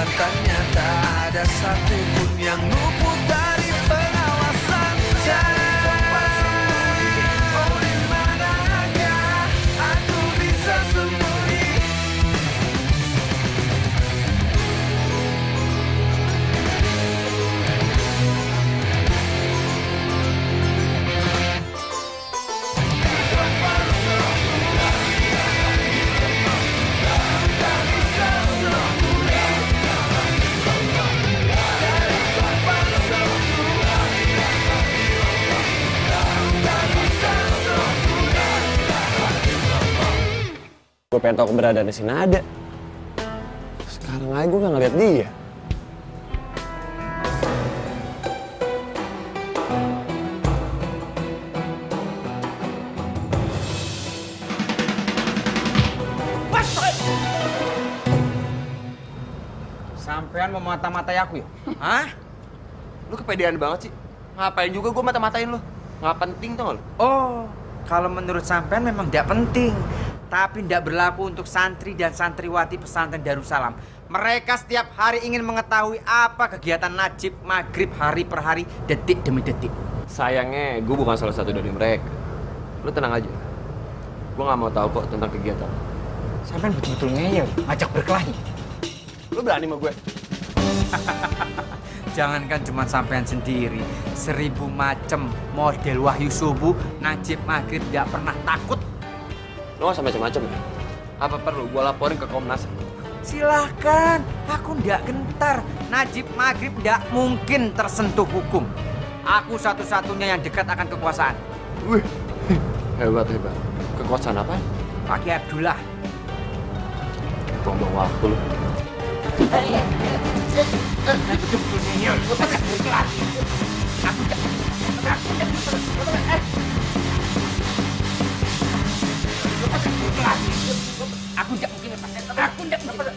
Kelihatannya tak ada satupun yang luput dari pengawasan. Jangan tempat sembunyi, oh di manakah aku bisa sembunyi. Gue pengen tahu keberadaan si Nada. Sekarang aja gue gak ngeliat dia. Sampean mau mata-matai aku ya? Hah? Lu kepedean banget sih. Ngapain juga gue mata-matain lu? Nggak penting tuh lu. Oh, kalau menurut sampean memang tidak penting. Tapi tidak berlaku untuk santri dan santriwati pesantren Darussalam. Mereka setiap hari ingin mengetahui apa kegiatan Najib maghrib hari per hari, detik demi detik. Sayangnya gue bukan salah satu dari mereka. Lu tenang aja. Gue nggak mau tahu kok tentang kegiatan. Sampean betul-betul ngeyel, ngajak berkelahi. Lu berani sama gue? Jangankan cuma sampean sendiri, 1000 macem model Wahyu Subuh, Najib maghrib tidak pernah takut. Lu nggak usah macam-macam ya? Apa perlu gue laporin ke Komnas? Silahkan, aku ndak gentar. Najib maghrib ndak mungkin tersentuh hukum. Aku satu-satunya yang dekat akan kekuasaan. Wih, hebat. Kekuasaan apa? Pak Kiai Abdullah. Buang waktu lu. Aku ndak mungkin lepas setan. Aku ndak mungkin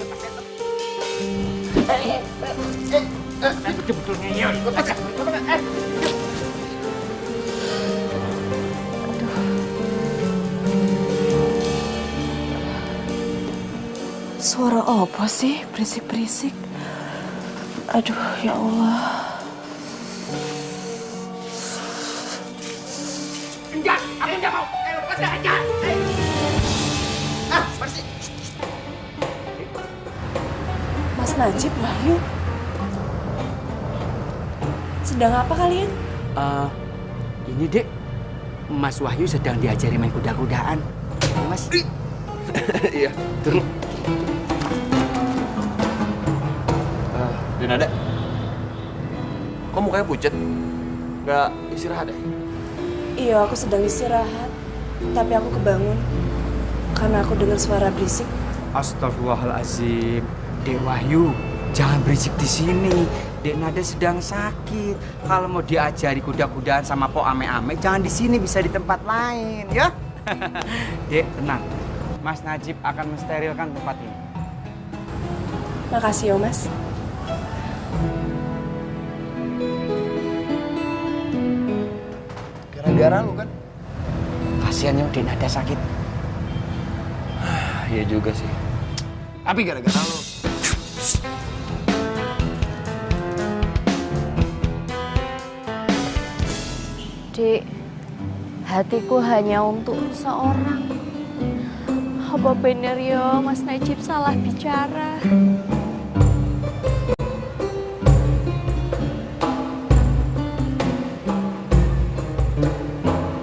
lepas setan. Aku betul-betul ngeyel. Suara apa sih? Berisik-berisik. Aduh, ya Allah. Enggak, aku enggak mau. Lepas aja. Bersih. Mas Najib, Wahyu. Sedang apa kalian? Ini dek, Mas Wahyu sedang diajari main kuda-kudaan. Mas. Iya, turun. Nada, kok mukanya pucet? Nggak istirahat ya? Iya, aku sedang istirahat. Tapi aku kebangun karena aku dengar suara berisik. Astagfirullahaladzim, Dek Wahyu, jangan berisik di sini. Dek Nada sedang sakit. Kalau mau diajari kuda-kudaan sama Po ame-ame, jangan di sini, bisa di tempat lain, ya. Dek, tenang. Mas Najib akan mensterilkan tempat ini. Makasih ya, Mas. Gara-gara lu kan? Kasiannya Dek Nada sakit. Iya juga sih. Tapi gara-gara lu. Dek, hatiku hanya untuk seorang. Apa bener ya Mas Najib salah bicara?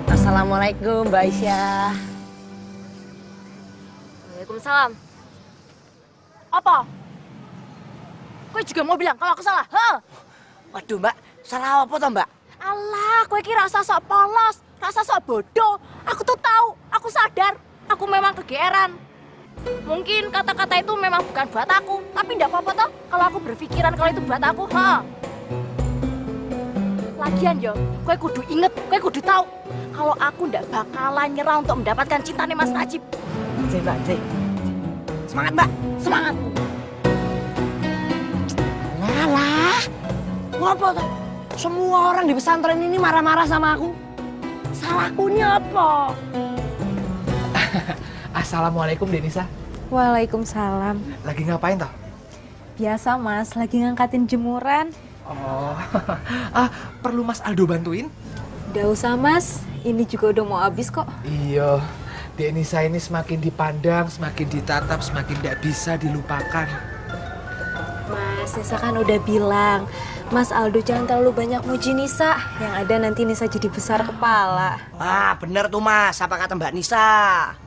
Assalamualaikum Mbak Aisyah. Waalaikumsalam. Apa? Kau juga mau bilang kalau aku salah? Waduh Mbak, salah apa toh Mbak? Alah, kau kira rasa sok polos, rasa sok bodoh. Aku tuh tahu, aku sadar, aku memang kegeeran. Mungkin kata-kata itu memang bukan buat aku, tapi enggak apa-apa toh kalau aku berpikiran kalau itu buat aku. Lagian yo, kau kudu inget, kau kudu tahu kalau aku ndak bakalan nyerah untuk mendapatkan cintanya Mas Najib. Cek Mbak, cek. Semangat Mbak, semangat. Ngalah. Ngapa toh? Semua orang di pesantren ini marah-marah sama aku. Salahku ini apa? Assalamualaikum Denisa. Waalaikumsalam. Lagi ngapain toh? Biasa Mas, lagi ngangkatin jemuran. Oh, perlu Mas Aldo bantuin? Nggak usah Mas, ini juga udah mau habis kok. Iya, Dek Nisa ini semakin dipandang, semakin ditatap, semakin tidak bisa dilupakan. Mas, Nisa kan udah bilang, Mas Aldo jangan terlalu banyak muji Nisa. Yang ada nanti Nisa jadi besar kepala. Ah, bener tuh Mas, apa kata Mbak Nisa?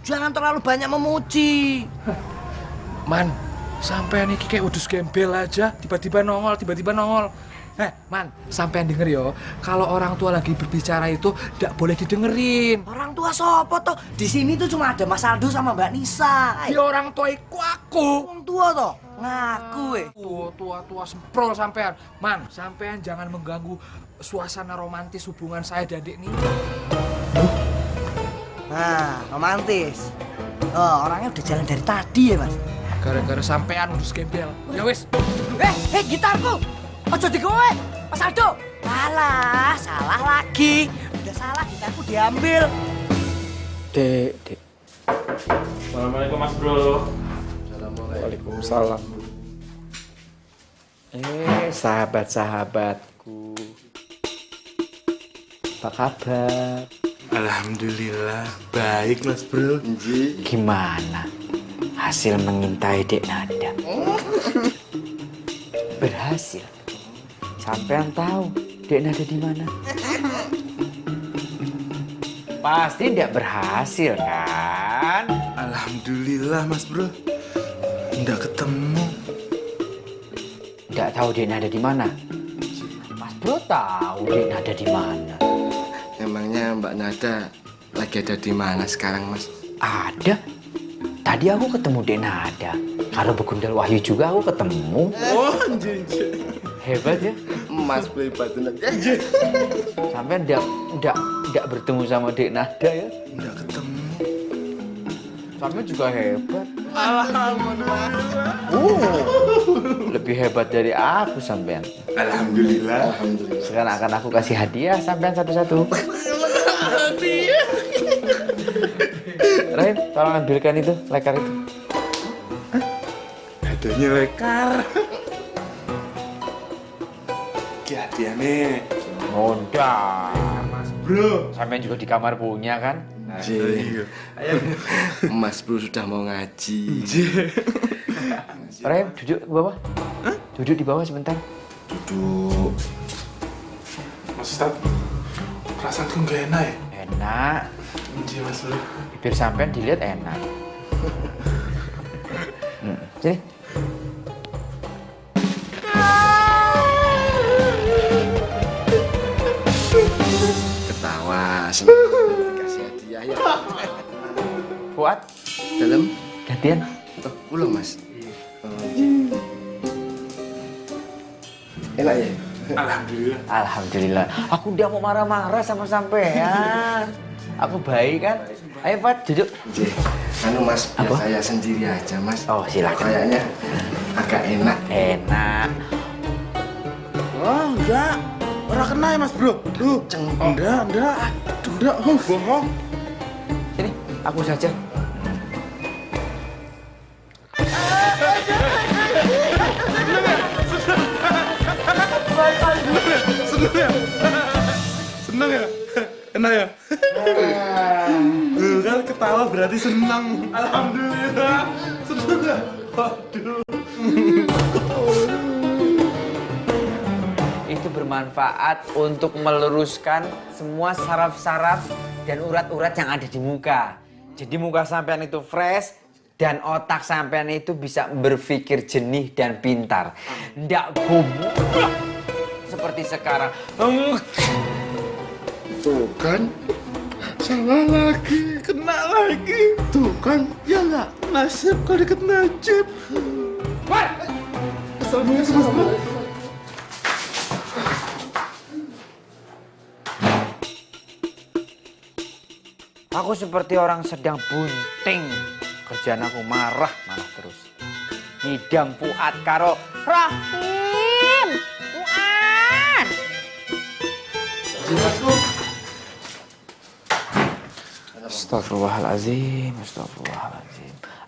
Jangan terlalu banyak memuji. Man, sampean iki kayak udus gembel aja, tiba-tiba nongol. Man, sampean denger yo, kalau orang tua lagi berbicara itu tidak boleh didengerin. Orang tua sopo toh? Di sini tuh cuma ada Mas Aldo sama Mbak Nisa. Ya orang tua iku aku. Orang tua toh? Ngaku Tua semprol sampean. Man, sampean jangan mengganggu suasana romantis hubungan saya dan Dek Nina. Nah, romantis. Oh, orangnya udah jalan dari tadi ya Mas. Gara-gara sampean udus gembel. Ya wis. Gitarku. Ojo digowe, Mas Aldo. Alah, salah lagi. Udah salah, gitarku diambil. Dek. Assalamualaikum Mas Bro. Waalaikumsalam. Sahabat-sahabatku. Apa kabar? Alhamdulillah, baik Mas Bro. Gimana hasil mengintai Dek Nada? Berhasil. Sampean tahu Dek Nada di mana? Pasti tidak berhasil kan? Alhamdulillah Mas Bro. Nggak ketemu. Nggak tahu Dek Nada di mana? Mas Bro tahu Dek Nada di mana? Emangnya Mbak Nada lagi ada di mana sekarang Mas? Ada. Tadi aku ketemu Dek Nada. Kalau Begundal Wahyu juga aku ketemu. Oh, anjir. Hebat ya? Mas Bro hebat bener. Sampai ndak bertemu sama Dek Nada ya? Nggak ketemu. Sampai juga hebat. Alhamdulillah. Lebih hebat dari aku sampean. Alhamdulillah. Sekarang akan aku kasih hadiah sampean satu-satu. Rahim, tolong ambilkan itu, lekar itu. Adanya lekar. Hadiahnya Mondar. Mas Bro. Sampean juga di kamar punya kan? Iya. Mas Bro sudah mau ngaji. Rahim, duduk ke bawah. Duduk di bawah sebentar. Duduk. Mas Ustaz, perasaanku nggak enak ya? Enak. Iya Mas Bro. Biar sampean dilihat enak. Sini. Ketawa, dikasih hadiah ya. Fuad, Dalam? gantian. Oh, pulang Mas. Enak ya? Alhamdulillah. Alhamdulillah. Aku udah mau marah-marah sama sampean. Aku baik kan? Ayo Fuad, duduk. Anu Mas, biar Apa? saya sendiri aja Mas. Oh, silakan. Kayaknya agak enak. Enak. Oh, enggak. Orang kena ya Mas Bro. Tuh, enggak. Enggak, bohong. Sini, aku saja. Seneng ya? Enak ya? Tuh kan ketawa berarti senang. Alhamdulillah. Seneng ya? Waduh. Itu bermanfaat untuk meluruskan semua saraf-saraf dan urat-urat yang ada di muka. Jadi muka sampean itu fresh dan otak sampean itu bisa berpikir jernih dan pintar. Ndak goblok seperti sekarang. Tuh kan, salah lagi, kena lagi. Tuh kan, ya nggak? Nasib kalau deket Najib. Assalamualaikum Mas Bro. Aku seperti orang sedang bunting. Kerjaan aku marah terus. Ngidam Fuad karo Rahim. Fuad. Astagfirullahaladzim.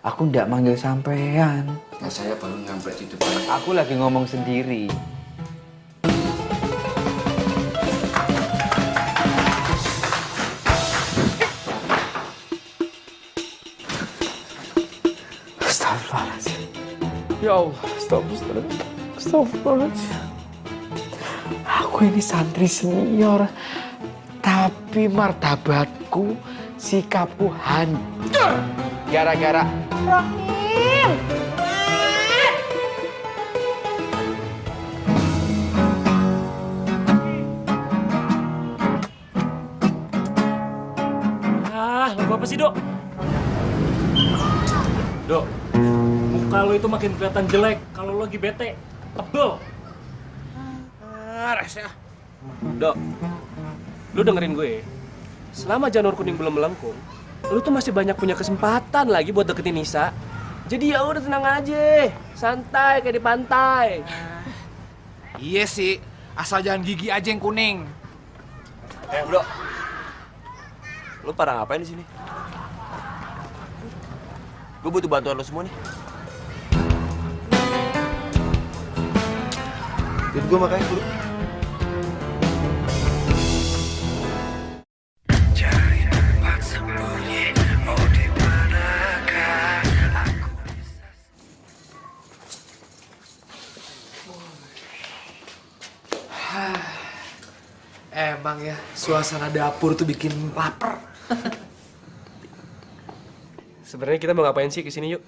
Aku ndak manggil sampean. Ya saya baru nyampe di depan. Aku lagi ngomong sendiri. Astagfirullahaladzim. Ya Allah, astagfirullahaladzim. Aku ini santri senior, tapi martabatku, sikapku hancur gara-gara Rahim. Lagu apa sih, Dok? Dok, muka lo itu makin kelihatan jelek kalau lo lagi bete. Tebel. Rese. Dok, lu dengerin gue. Selama janur kuning belum melengkung, lu tuh masih banyak punya kesempatan lagi buat deketin Nisa. Jadi ya udah tenang aja, santai kayak di pantai. Iya sih, asal jangan gigi aja yang kuning. Bro. Lu pada ngapain di sini? Gue butuh bantuan lo semua nih. Duit gue makanya bro. Cari tempat sembunyi, oh di manakah aku bisa. Emang ya, suasana dapur tuh bikin lapar. Sebenarnya kita mau ngapain sih kesini yuk?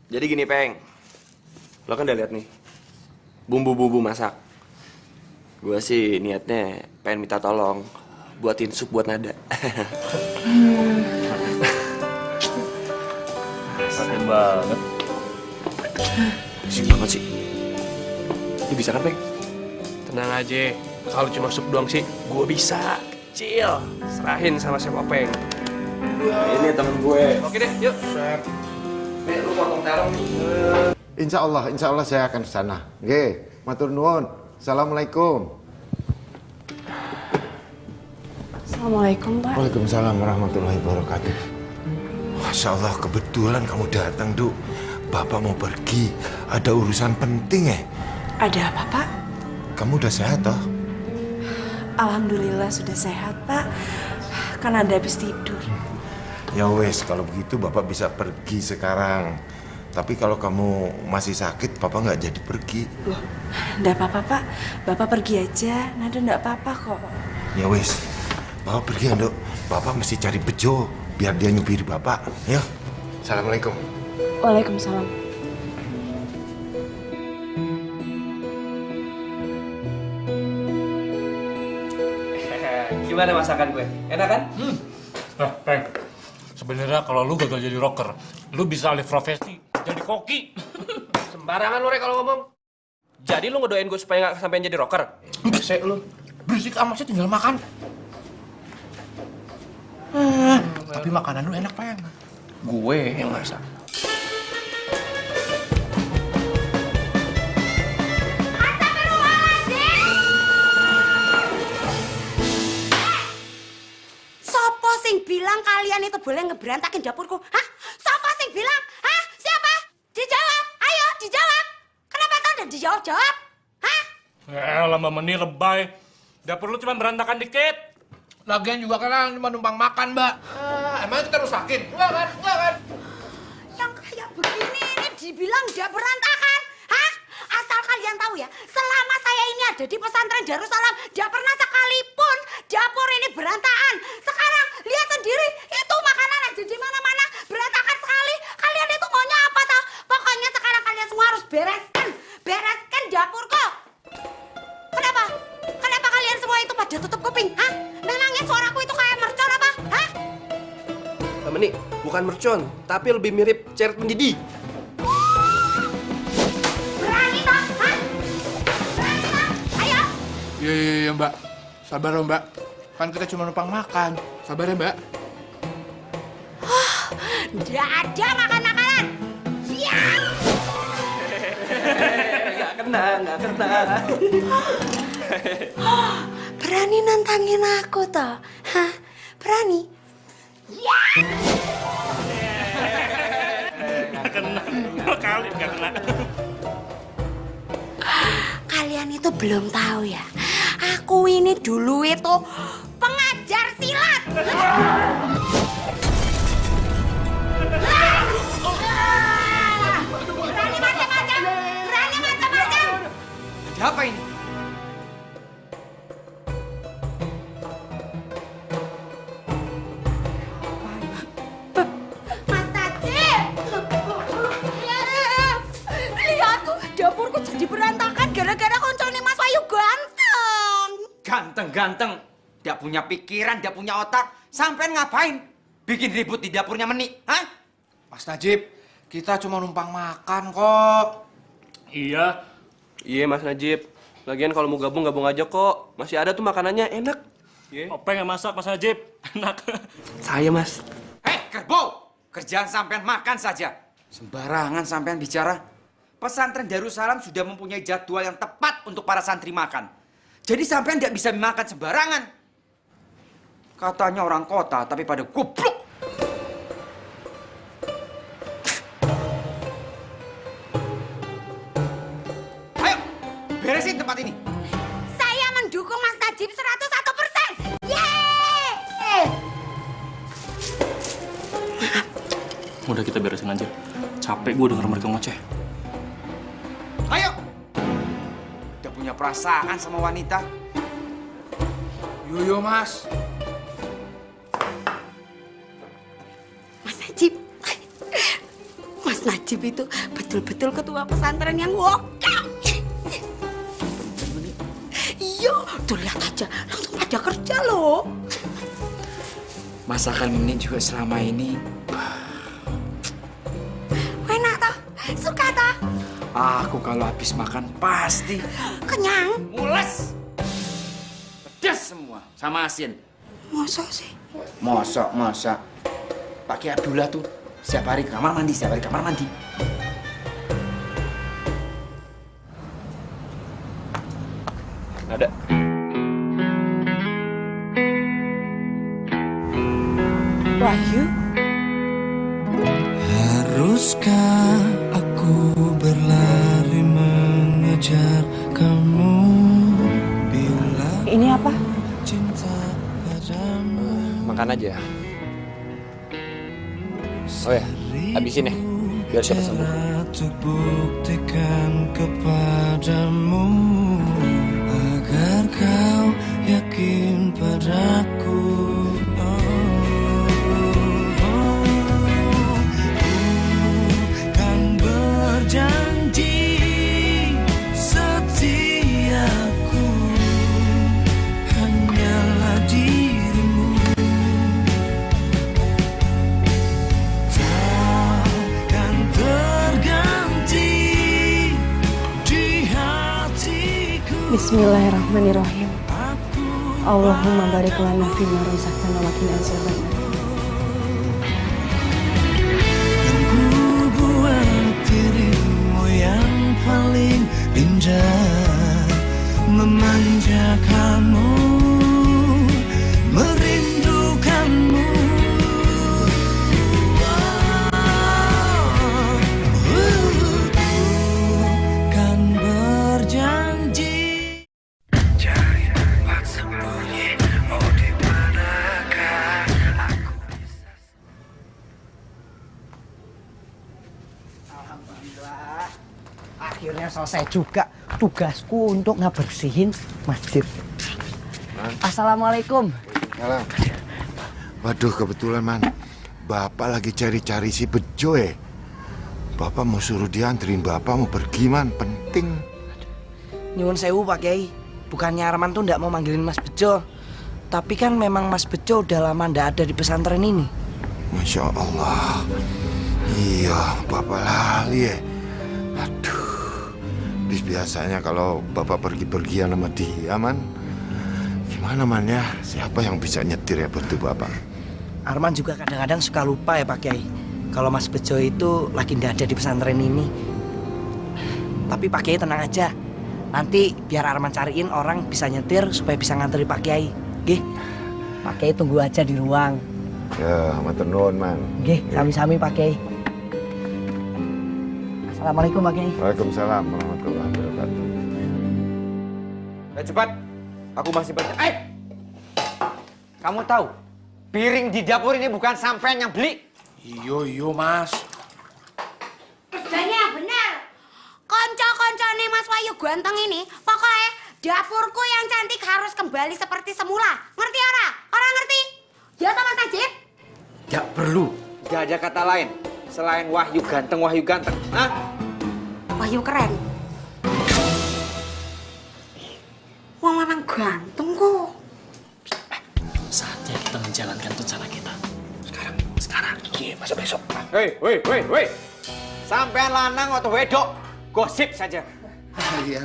Jadi gini, Peng. Lo kan udah lihat nih. Bumbu-bumbu masak. Gue sih niatnya pengen minta tolong buatin sup buat Nada. Keren banget. Asik banget sih. Ini bisa kan, Peng? Tenang aja, kalau cuma sup doang sih, gue bisa. Kecil, serahin sama Chef Openg. Ini temen gue. Oke deh, yuk. Nih, lu potong terong. Insya Allah saya akan ke sana. Oke, matur nuwun. Assalamualaikum. Assalamualaikum, Pak. Waalaikumsalam warahmatullahi wabarakatuh. Masya Allah, kebetulan kamu datang, Duk. Bapak mau pergi, ada urusan penting ya. Ada apa, Pak? Kamu udah sehat toh? Alhamdulillah sudah sehat, Pak. Kan ada habis tidur. Ya wes, kalau begitu Bapak bisa pergi sekarang. Tapi kalau kamu masih sakit, Bapak nggak jadi pergi. Loh, enggak apa-apa, Pak. Bapak pergi aja. Nada enggak apa-apa kok. Ya wes, Bapak pergi ya, Dok. Bapak mesti cari Bejo, biar dia nyupiri Bapak. Ya, Assalamualaikum. Waalaikumsalam. Gimana masakan gue? Enak kan? Peng, sebenarnya kalau lu gagal jadi rocker, lu bisa alih profesi jadi koki. Sembarangan lu, Rek, kalau ngomong. Jadi lu ngedoain gue supaya nggak sampai jadi rocker? Besek lu. Berisik amat sih, tinggal makan. Tapi makanan lu enak, Peng. Gue yang masak. Sopo sing bilang kalian itu boleh ngeberantakin dapurku? Hah? Sopo sing bilang? Hah? Siapa? Dijawab. Ayo, dijawab. Kenapa kau udah dijawab-jawab? Hah? Lama meni lebay. Dapur lu cuma berantakan dikit. Lagian juga kan cuma numpang makan, Mbak. Emang kita harus sakit? Enggak kan? Enggak kan? Yang kayak begini ini dibilang udah berantakan. Hah? Asal kalian tahu ya, selama saya ini ada di pesantren Darussalam, tidak pernah sekalipun dapur ini berantakan. Sekarang lihat sendiri, itu makanan ada di mana-mana berantakan sekali. Kalian itu maunya apa toh? Pokoknya sekarang kalian semua harus bereskan dapurku. Kenapa? Kenapa kalian semua itu pada tutup kuping? Hah? Memangnya suaraku itu kayak mercon apa? Hah? Meni, bukan mercon, tapi lebih mirip ceret mendidih. Berani toh? Hah? Berani toh? Ayo. Iya, Mbak. Sabar loh, Mbak. Kan kita cuma numpang makan. Sabar ya, Mbak. Nggak ada makan-makanan. Siap. Nggak kena. Berani nantangin aku toh? Hah? Berani? Ya! sekali nggak kena. Kalian itu belum tahu ya. Aku ini dulu itu pengajar silat. Berani macam-macam. Berani macam-macam. Ada apa ini? Mas Najib. Lihat tuh, dapurku jadi berantakan gara-gara koncone Mas Wahyu ganteng. Ganteng-ganteng. Tidak punya pikiran, tidak punya otak. Sampai ngapain? Bikin ribut di dapurnya Menik, hah? Mas Najib, kita cuma numpang makan kok. Iya. Iya Mas Najib. Lagian kalau mau gabung aja kok. Masih ada tuh makanannya enak. Openg yang masak Mas Najib. Enak. Saya Mas. Kerbau! Kerjaan sampean makan saja. Sembarangan sampean bicara. Pesantren Darussalam sudah mempunyai jadwal yang tepat untuk para santri makan. Jadi sampean tidak bisa makan sembarangan. Katanya orang kota, tapi pada goblok. Ayo, beresin tempat ini. Saya mendukung Mas Najib 101%. Yeay! Udah kita beresin aja. Capek gue denger mereka ngoceh. Ayo! Udah punya perasaan sama wanita. Yo Mas. Mas Najib. Mas Najib itu betul-betul ketua pesantren yang wokal. Iya, tuh lihat aja. Langsung pada kerja loh. Masakan ini juga selama ini Enak toh? Suka toh? aku kalau habis makan pasti Kenyang? mules. Pedas semua sama asin. Masa sih? Masa. Pakai Abdullah tuh setiap hari kamar mandi. Ada. Wahyu? Haruskah aku berlari mengejar kamu bila Ini apa? cinta padamu? Makan aja. Oh ya, habisin ya, biar cepat sembuh. Untuk buktikan kepadamu agar kau yakin padaku. Kan berjanji setiaku hanyalah dirimu. Takkan terganti di hatiku. Bismillahirrahmanirrahim. Allahumma barik lana fima razaqtana wa qina azabannar. Buat dirimu yang paling indah, memanjakanmu, merindukanmu. Kan berjanji. Cari tempat sembunyi, oh di manakah aku bisa. Alhamdulillah. Akhirnya selesai juga tugasku untuk ngebersihin masjid. Assalamualaikum. Salam. Waduh, kebetulan, Man. Bapak lagi cari-cari si Bejo, ya. Bapak mau suruh dia anterin Bapak mau pergi, Man. Penting. Nyuwun sewu Pak Kiai. Bukannya Arman tuh ndak mau manggilin Mas Bejo. Tapi kan memang Mas Bejo udah lama ndak ada di pesantren ini. Masya Allah. Iya, Bapak lali ya. Aduh. Biasanya kalau Bapak pergi-pergian sama dia, Man. Gimana, Man, ya? Siapa yang bisa nyetir ya bantu Bapak? Arman juga kadang-kadang suka lupa ya Pak Kiai. Kalau Mas Bejo itu lagi ndak ada di pesantren ini. Tapi Pak Kiai tenang aja. Nanti biar Arman cariin orang bisa nyetir supaya bisa nganteri Pak Kiai. Nggih. Pak Kiai tunggu aja di ruang. Ya, matur nuwun, Man. Nggih, sami-sami Pak Kiai. Assalamualaikum Pak Kiai. Waalaikumsalam warahmatullahi wabarakatuh. Cepat, aku masih banyak. Kamu tahu, piring di dapur ini bukan sampean yang beli. Iyo Mas. Banyak bener. Konco-koncone Mas Wahyu ganteng ini, pokoknya dapurku yang cantik harus kembali seperti semula. Ngerti ora? Orang ngerti? Ya toh Mas Najib? Gak perlu. Gak ada kata lain selain Wahyu ganteng, Wahyu ganteng. Hah? Wahyu keren. Wah memang ganteng kok. Saatnya kita menjalankan rencana kita. Sekarang. Iya, masa besok. Woi. Sampean lanang atau wedok? Gosip saja. Iya.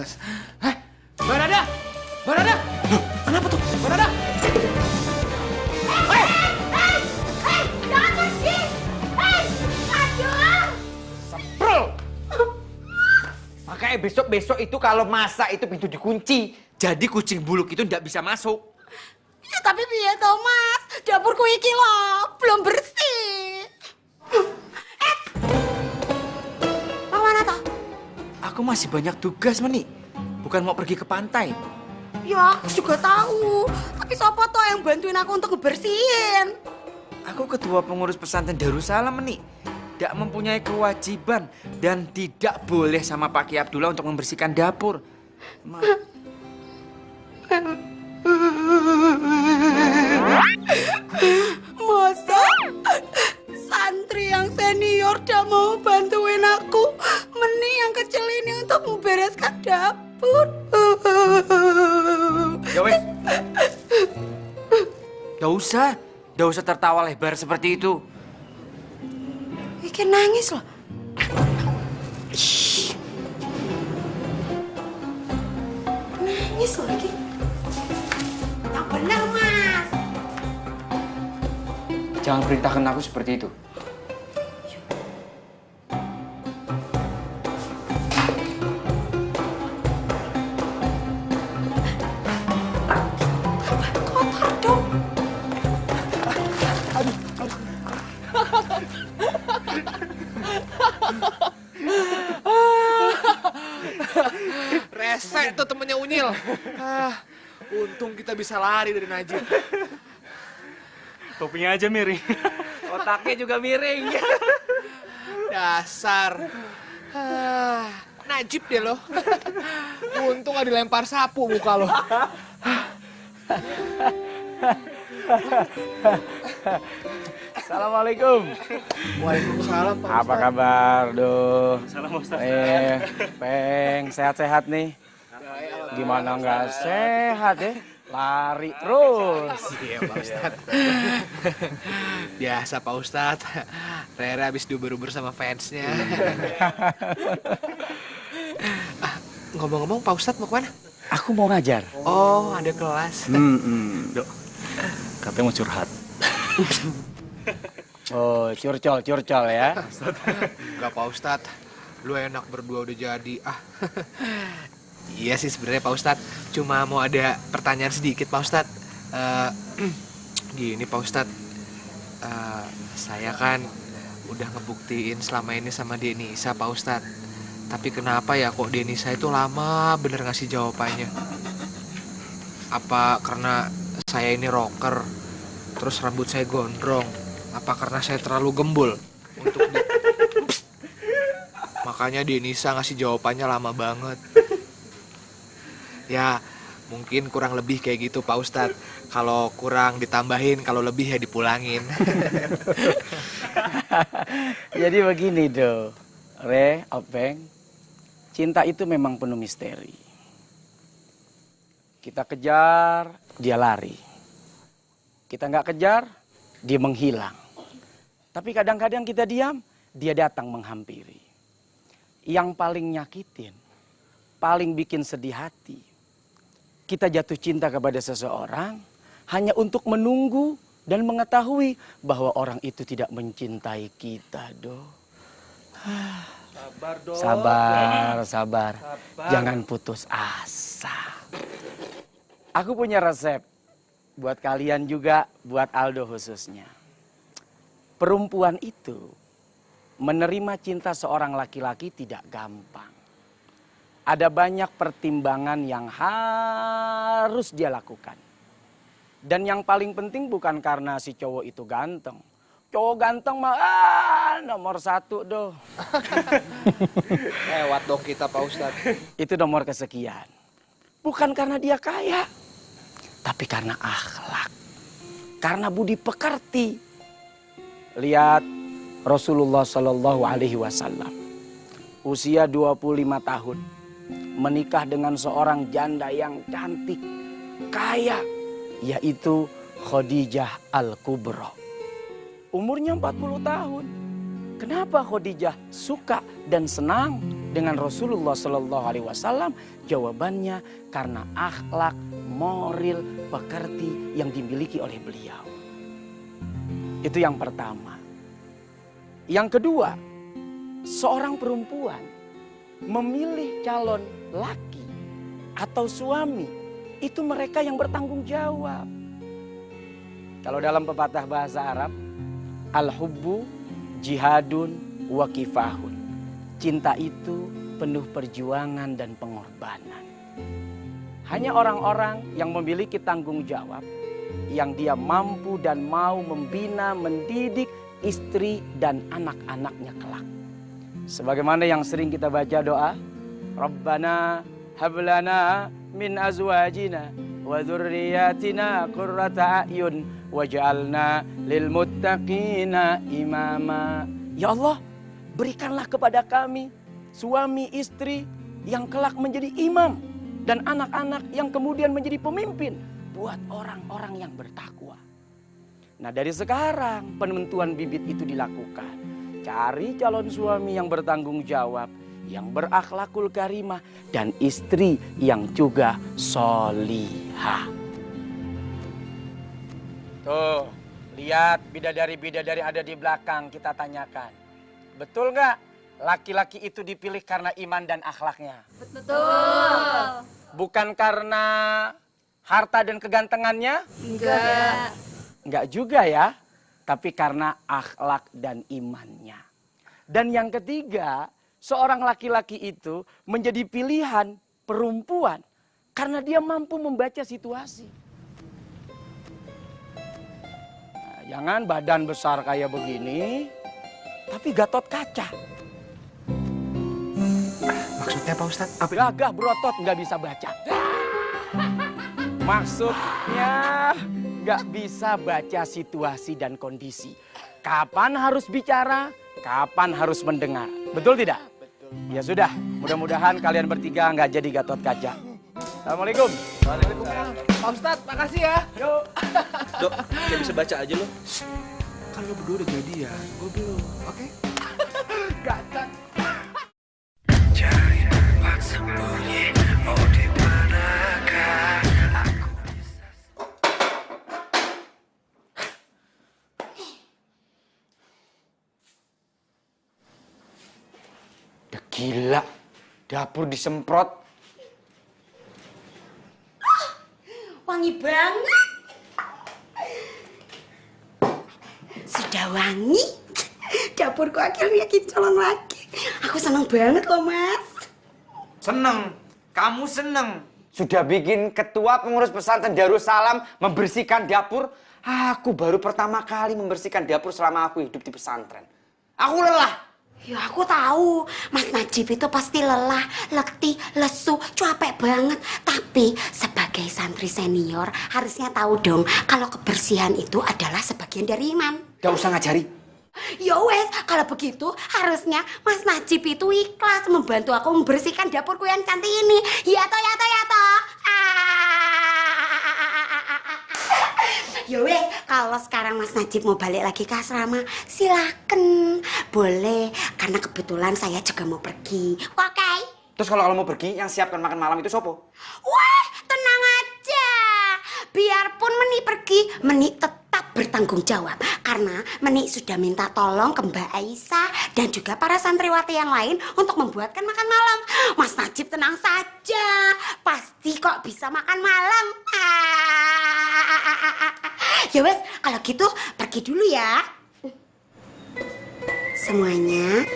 Barada! Kenapa tuh? Barada! Jangan pergi! Aduh! Semprol! Makanya besok-besok itu kalau masak itu pintu dikunci. Jadi kucing buluk itu nggak bisa masuk. Ya, tapi piye toh Mas? Dapurku iki loh, belum bersih. Mau mana toh? Aku masih banyak tugas, Meni. Bukan mau pergi ke pantai. Ya, aku juga tahu. Tapi siapa toh yang bantuin aku untuk ngebersihin? Aku ketua pengurus pesantren Darussalam, Meni. Tidak mempunyai kewajiban dan tidak boleh sama Pak Ki Abdullah untuk membersihkan dapur. Masa santri yang senior udah mau bantuin aku, Meni yang kecil ini untuk membereskan dapur. Ya wes. Gak usah tertawa lebar seperti itu. Iki nangis loh. Nangis loh iki. Yang bener Mas. Jangan perintahkan aku seperti itu. Kotor dong. Rese tuh temennya Unyil. Untung kita bisa lari dari Najib. Topinya aja miring. Otaknya juga miring. Dasar. Najib deh lo. Untung gak dilempar sapu muka lo. Assalamualaikum. Waalaikumsalam Pak Apa kabar, Duh? Salam Ustaz. Peng, sehat-sehat nih. Gimana nggak sehat ya? Lari terus. Iya Pak Ustadz. Biasa Pak Ustadz. Rere habis diuber-uber sama fansnya. Ngomong-ngomong Pak Ustadz mau kemana? Aku mau ngajar. Oh, ada kelas. Dok, katanya mau curhat. Oh, curcol ya. Enggak Pak Ustadz. Lu enak berdua udah jadi. Iya sih sebenarnya Pak Ustadz. Cuma mau ada pertanyaan sedikit Pak Ustadz. Gini Pak Ustadz. Saya kan udah ngebuktiin selama ini sama Denisa Pak Ustadz. Tapi kenapa ya kok Denisa itu lama bener ngasih jawabannya? Apa karena saya ini rocker, terus rambut saya gondrong? Apa karena saya terlalu gembul untuk makanya Denisa ngasih jawabannya lama banget? Ya, mungkin kurang lebih kayak gitu Pak Ustadz. Kalau kurang ditambahin, kalau lebih ya dipulangin. Jadi begini, Do. Re, Openg. Cinta itu memang penuh misteri. Kita kejar, dia lari. Kita nggak kejar, dia menghilang. Tapi kadang-kadang kita diam, dia datang menghampiri. Yang paling nyakitin, paling bikin sedih hati, kita jatuh cinta kepada seseorang hanya untuk menunggu dan mengetahui bahwa orang itu tidak mencintai kita, Do. Sabar, Dok. Sabar. Jangan putus asa. Aku punya resep buat kalian juga, buat Aldo khususnya. Perempuan itu menerima cinta seorang laki-laki tidak gampang. Ada banyak pertimbangan yang harus dia lakukan. Dan yang paling penting bukan karena si cowok itu ganteng. Cowok ganteng mah nomor 1 doh. Lewat dong kita Pak Ustadz. Itu nomor kesekian. Bukan karena dia kaya, tapi karena akhlak. Karena budi pekerti. Lihat Rasulullah Shallallahu Alaihi Wasallam. Usia 25 tahun. Menikah dengan seorang janda yang cantik, kaya, yaitu Khadijah Al-Kubra. Umurnya 40 tahun. Kenapa Khadijah suka dan senang dengan Rasulullah Sallallahu Alaihi Wasallam? Jawabannya karena akhlak, moral, pekerti yang dimiliki oleh beliau. Itu yang pertama. Yang kedua, seorang perempuan memilih calon laki atau suami, itu mereka yang bertanggung jawab. Kalau dalam pepatah bahasa Arab, al-hubbu jihadun wa kifahun. Cinta itu penuh perjuangan dan pengorbanan. Hanya orang-orang yang memiliki tanggung jawab, yang dia mampu dan mau membina, mendidik istri dan anak-anaknya kelak. Sebagaimana yang sering kita baca doa, Rabbana hablana min azwajina wa dzurriyyatina qurrata a'yun waj'alna lil muttaqina imama. Ya Allah, berikanlah kepada kami suami istri yang kelak menjadi imam dan anak-anak yang kemudian menjadi pemimpin buat orang-orang yang bertakwa. Nah, dari sekarang penentuan bibit itu dilakukan. Cari calon suami yang bertanggung jawab, yang berakhlakul karimah, dan istri yang juga solihah. Tuh, lihat bidadari-bidadari ada di belakang, kita tanyakan. Betul nggak laki-laki itu dipilih karena iman dan akhlaknya? Betul. Bukan karena harta dan kegantengannya? Enggak. Enggak juga ya. Tapi karena akhlak dan imannya. Dan yang ketiga, seorang laki-laki itu menjadi pilihan perempuan karena dia mampu membaca situasi. Nah, jangan badan besar kayak begini, tapi Gatot kaca. Maksudnya Pak Ustadz? Gagah berotot nggak bisa baca. Maksudnya nggak bisa baca situasi dan kondisi. Kapan harus bicara, kapan harus mendengar. Betul tidak? Betul. Ya sudah, mudah-mudahan kalian bertiga nggak jadi Gatot kaca. Assalamualaikum. Waalaikumsalam. Pak Ustadz, makasih ya. Yuk. Dok, kayak bisa baca aja lo. Kan lo berdua udah jadian, gue belum. Oke? Gatot. Cari tempat sembunyi, oh di manakah aku bisa. Udah gila, dapur disemprot. Wangi banget. Sudah wangi. Dapurku akhirnya kincolong lagi. Aku seneng banget loh, Mas. Seneng, kamu seneng. Sudah bikin ketua pengurus pesantren Darussalam membersihkan dapur. Aku baru pertama kali membersihkan dapur selama aku hidup di pesantren. Aku lelah. Ya aku tahu, Mas Najib itu pasti lelah, letih, lesu, capek banget. Tapi sebagai santri senior harusnya tahu dong kalau kebersihan itu adalah sebagian dari iman. Gak usah ngajari. Ya wes, kalau begitu harusnya Mas Najib itu ikhlas membantu aku membersihkan dapurku yang cantik ini. Ya toh, ya toh, ya toh. Ya wes, kalau sekarang Mas Najib mau balik lagi ke asrama, silakan. Boleh, karena kebetulan saya juga mau pergi. Oke? Terus kalau mau pergi, yang siapkan makan malam itu sopo? Wah, tenang aja. Biarpun Meni pergi, Meni tetap bertanggung jawab. Karena Meni sudah minta tolong ke Mbak Aisyah dan juga para santriwati yang lain untuk membuatkan makan malam. Mas Najib tenang saja, pasti kok bisa makan malam. Ya wes, kalau gitu pergi dulu ya. semuanya.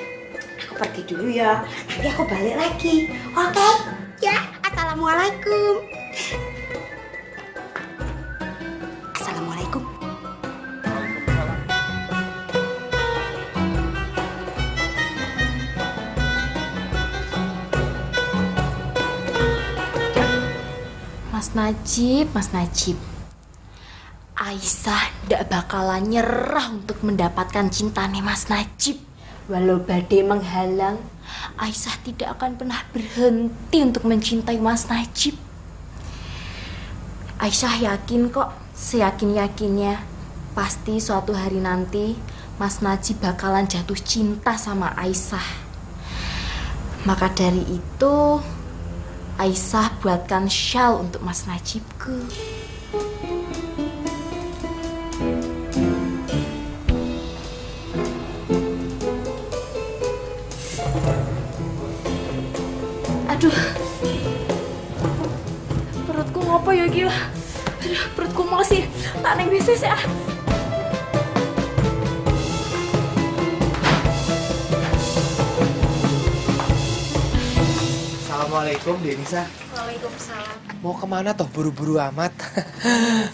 Aku pergi dulu ya. Nanti aku balik lagi. Oke? Ya, assalamualaikum. Assalamualaikum. Mas Najib. Aisyah ndak bakalan nyerah untuk mendapatkan cintanya Mas Najib. Walau badai menghalang, Aisyah tidak akan pernah berhenti untuk mencintai Mas Najib. Aisyah yakin kok, seyakin-yakinnya, pasti suatu hari nanti Mas Najib bakalan jatuh cinta sama Aisyah. Maka dari itu, Aisyah buatkan shawl untuk Mas Najibku. Aduh, perutku ngopo ya gila. Aduh, perutku masih tak neng bisnis ya. Assalamualaikum, Denisa. Waalaikumsalam. Mau kemana toh buru-buru amat?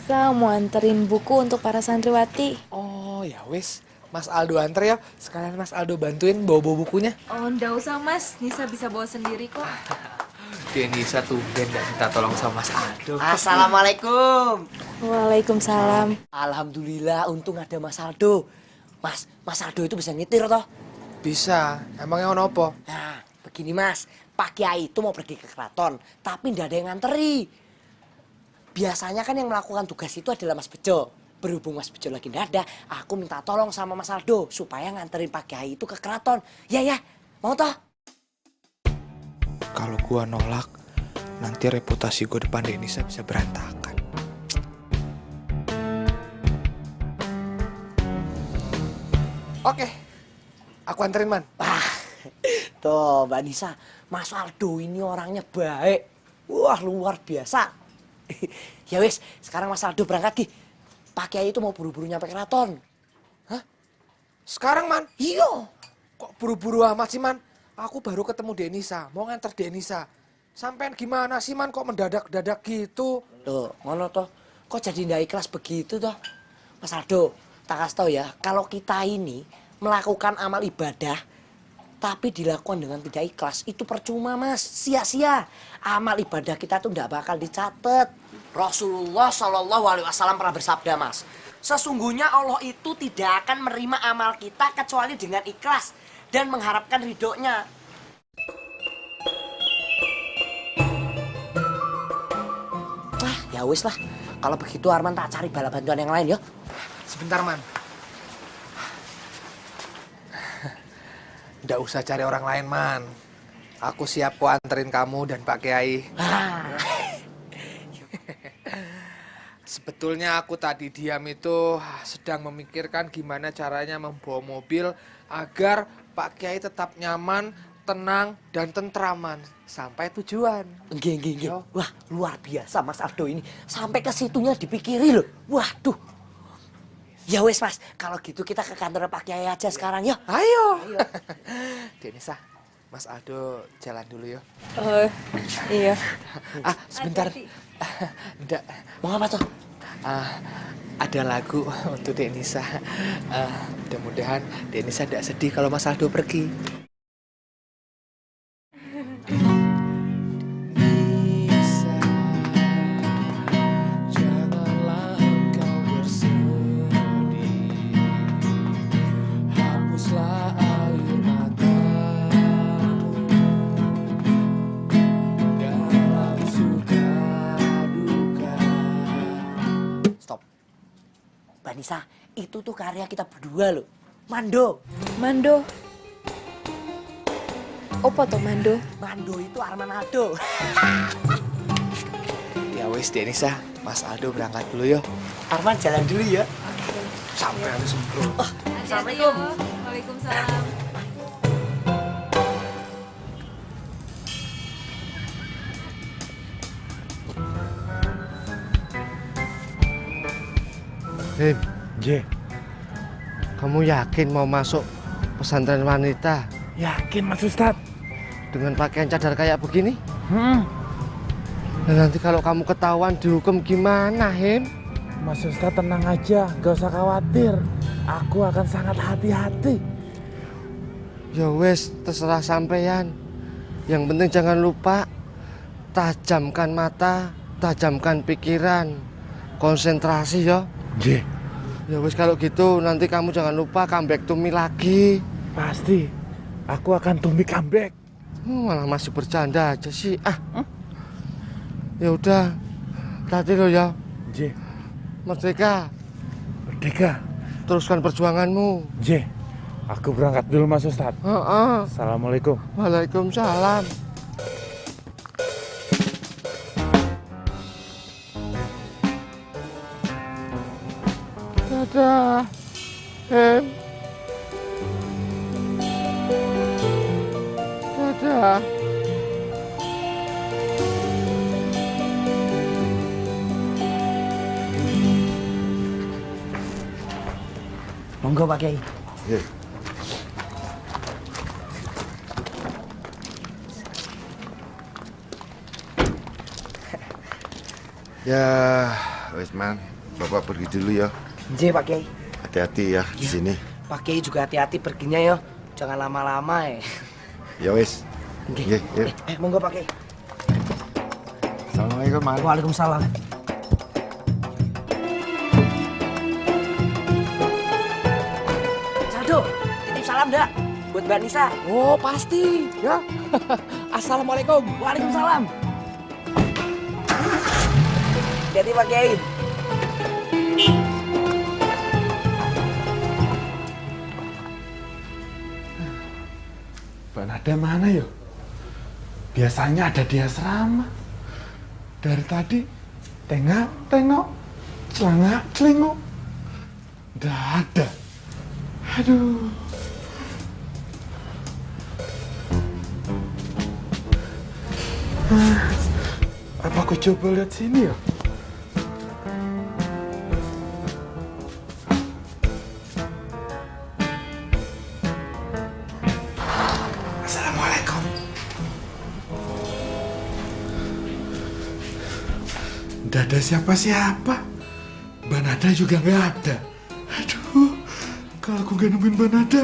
Saya mau anterin buku untuk para santriwati. Oh ya wis, Mas Aldo anter ya. Sekalian Mas Aldo bantuin bawa-bawa bukunya. Oh, ndak usah Mas, Nisa bisa bawa sendiri kok. Denisa tuh gak minta tolong sama Mas Aldo. Assalamualaikum. Waalaikumsalam. Alhamdulillah, untung ada Mas Aldo. Mas Aldo itu bisa nyetir toh? Bisa, emangnya ono apa? Nah, begini Mas, Pak Kiai itu mau pergi ke keraton, tapi ndak ada yang nganteri. Biasanya kan yang melakukan tugas itu adalah Mas Bejo. Berhubung Mas Bejo lagi ndak ada, aku minta tolong sama Mas Aldo supaya nganterin Pak Kiai itu ke keraton. Ya, mau toh? Kalau gua nolak, nanti reputasi gua depan Denisa bisa berantakan. Oke, aku anterin Man. Tuh Mbak Nisa, Mas Aldo ini orangnya baik. Wah, luar biasa. Ya wis, sekarang Mas Aldo berangkat Ki. Pak Kiai itu mau buru-buru nyampe keraton. Hah? Sekarang Man? Iya. Kok buru-buru amat sih Man? Aku baru ketemu Denisa, mau nganter Denisa. Sampean gimana sih Man, kok mendadak-dadak gitu? Loh, ngono toh. Kok jadi ndak ikhlas begitu toh? Mas Aldo, tak kasih tau ya, kalau kita ini melakukan amal ibadah tapi dilakukan dengan tidak ikhlas, itu percuma Mas, sia-sia. Amal ibadah kita tuh ndak bakal dicatat. Rasulullah SAW pernah bersabda Mas, sesungguhnya Allah itu tidak akan menerima amal kita kecuali dengan ikhlas dan mengharapkan ridhonya. Wah, ya wis lah. Kalau begitu Arman tak cari bala bantuan yang lain ya. Sebentar Man. Nggak usah cari orang lain Man. Aku siap kok anterin kamu dan Pak Kiai. Sebetulnya aku tadi diam itu sedang memikirkan gimana caranya membawa mobil agar Pak Kiai tetap nyaman, tenang, dan tentraman sampai tujuan. Nggih. Wah, luar biasa Mas Aldo ini. Sampai ke situnya dipikiri loh. Waduh. Ya wes Mas, kalau gitu kita ke kantor Pak Kiai aja sekarang ya. Ayo. Denisa, Mas Aldo jalan dulu ya. Oh, iya. Sebentar. Nggak. Mau apa tuh? Ada lagu untuk Denisa. Mudah-mudahan Denisa tidak sedih kalau Mas Aldo pergi. Nisa, itu tuh karya kita berdua loh. Mando. Apa tuh Mando? Mando itu Arman Aldo. Ya wes Denisa, Mas Aldo berangkat dulu yo. Arman jalan dulu ya. Sampai harus sembrono. Assalamualaikum. Waalaikumsalam. J, kamu yakin mau masuk pesantren wanita. Yakin Mas Ustadz? Dengan pakaian cadar kayak begini? Dan nanti kalau kamu ketahuan dihukum gimana, Him? Mas Ustadz tenang aja, gak usah khawatir. Aku akan sangat hati-hati. Ya wes, terserah sampean. Yang penting jangan lupa tajamkan mata, tajamkan pikiran, konsentrasi ya. Nggih. Ya wes kalau gitu nanti kamu jangan lupa comeback to me lagi. Pasti. Aku akan to me comeback. Malah masih bercanda aja sih. Ya udah. Hati lo ya. Nggih. Merdeka. Merdeka. Teruskan perjuanganmu. Nggih. Aku berangkat dulu Mas Ustadz. Assalamualaikum. Waalaikumsalam. Dadah. Hem. Dadah. Monggo Pak Kiai. Ya, wes man, Bapak pergi dulu ya. Nggih Pak Kiai. Hati-hati ya di sini. Pak Kiai juga hati-hati perginya ya. Jangan lama-lama ya. Ya wes. Nggih. Monggo Pak Kiai. Assalamualaikum, Man. Waalaikumsalam. Saldo, titip salam dah buat Mbak Nisa. Oh, pasti. Ya. Assalamualaikum. Waalaikumsalam. Jadi Pak Kiai. Mbak Nada mana ya? Biasanya ada di asrama. Dari tadi tengok, celinguk. Nggak ada. Aduh. Apa aku coba lihat sini ya? Assalamualaikum. Nggak ada siapa-siapa. Mbak Nada juga nggak ada. Aduh, kalau aku nggak nemuin Mbak Nada,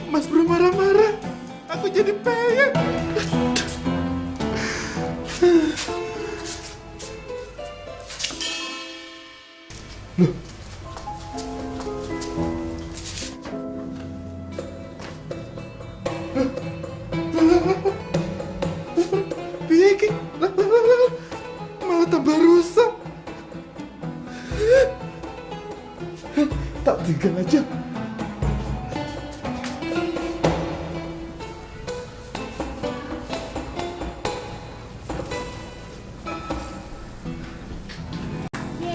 Mas Bro marah-marah. Aku jadi pengen. Loh. Piye iki? Malah tambah rusak. Tak tinggal aja.